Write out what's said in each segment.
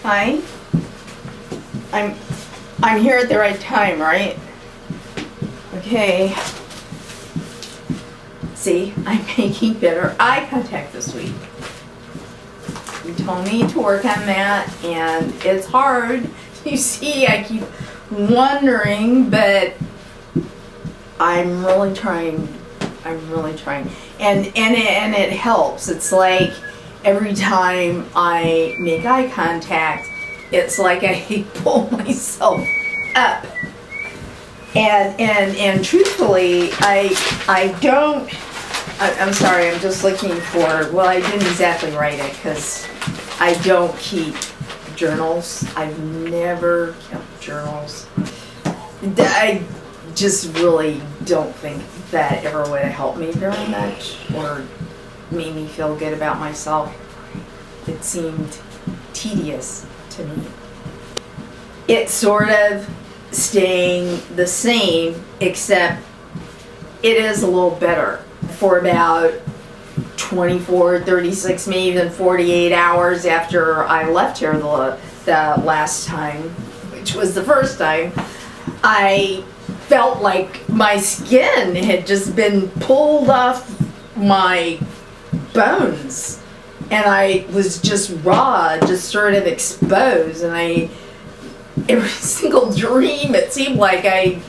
Hi. I'm here at the right time, right? Okay. See, I'm making better eye contact this week. You told me to work on that, and it's hard. You see, I keep wondering, but I'm really trying. And it helps. It's like every time I make eye contact, it's like I pull myself up. And truthfully, I'm sorry, I'm just looking for, well, I didn't exactly write it because I don't keep journals. I've never kept journals. I just really don't think that ever would have helped me very much or made me feel good about myself. It seemed tedious to me. It's sort of staying the same, except it is a little better. For about 24, 36, maybe even 48 hours after I left here the last time, which was the first time, I felt like my skin had just been pulled off my bones, and I was just raw, just sort of exposed. And every single dream, it seemed like I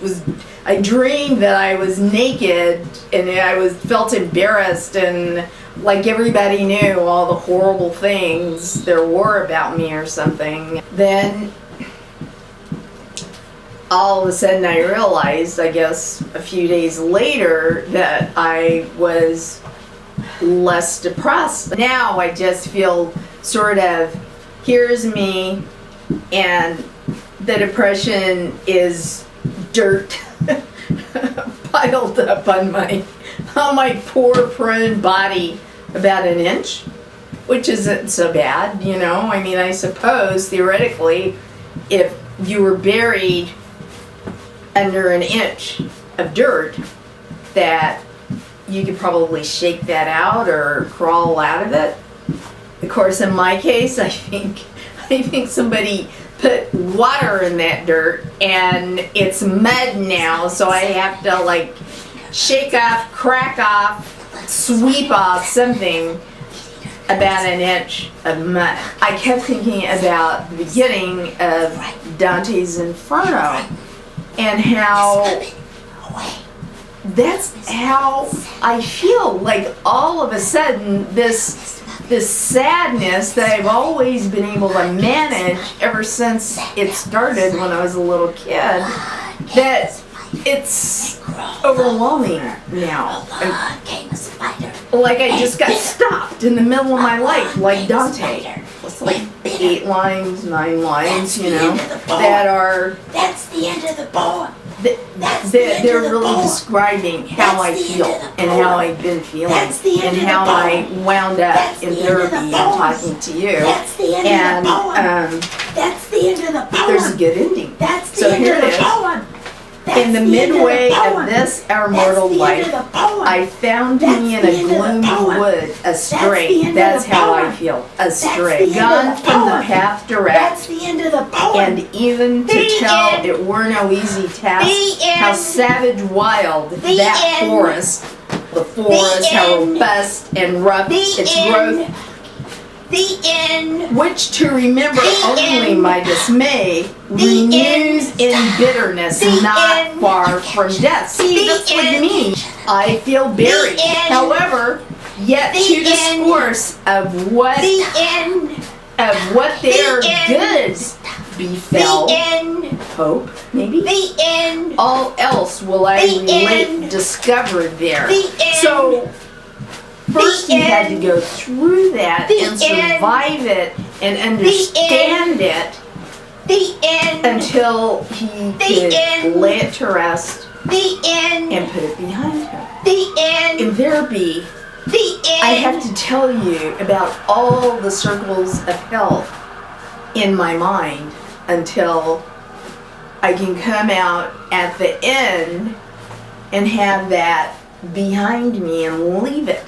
dreamed that I was naked, and I felt embarrassed, and like everybody knew all the horrible things there were about me or something. Then all of a sudden I realized, I guess a few days later, that I was less depressed. Now I just feel sort of, here's me, and the depression is dirt piled up on my poor prone body about an inch, which isn't so bad, you know. I mean, I suppose theoretically, if you were buried under an inch of dirt, that you could probably shake that out or crawl out of it. Of course, in my case, I think somebody put water in that dirt, and it's mud now, so I have to like shake off, crack off, sweep off something about an inch of mud. I kept thinking about the beginning of Dante's Inferno, and how that's how I feel. Like all of a sudden, this sadness that I've always been able to manage ever since it started when I was a little kid, that it's overwhelming now. Like I just got stopped in the middle of my life, like Dante. It's like 8 lines, 9 lines, you know, that are... That's the end of the poem. They're really describing how I feel and how I've been feeling and how I wound up in therapy and talking to you. And that's the end of the poem. There's a good ending. That's the so end here of the it is. poem. In the midway of this our mortal life, I found me in a gloomy wood, astray. That's how I feel, astray. Gone from the path direct. That's the end of the poem. And even to tell it were no easy task, how savage wild that forest, the forest, how robust and rough its growth. The end. Which to remember only my dismay renews in bitterness, not far from death. See, that's what you mean. I feel buried. However, yet to discourse of what their goods befell, hope, maybe. The end. All else will I relate discovered there. So first you had to go through that and survive it and understand it until he could lay it to rest and put it behind him. In therapy, I have to tell you about all the circles of hell in my mind until I can come out at the end and have that behind me and leave it.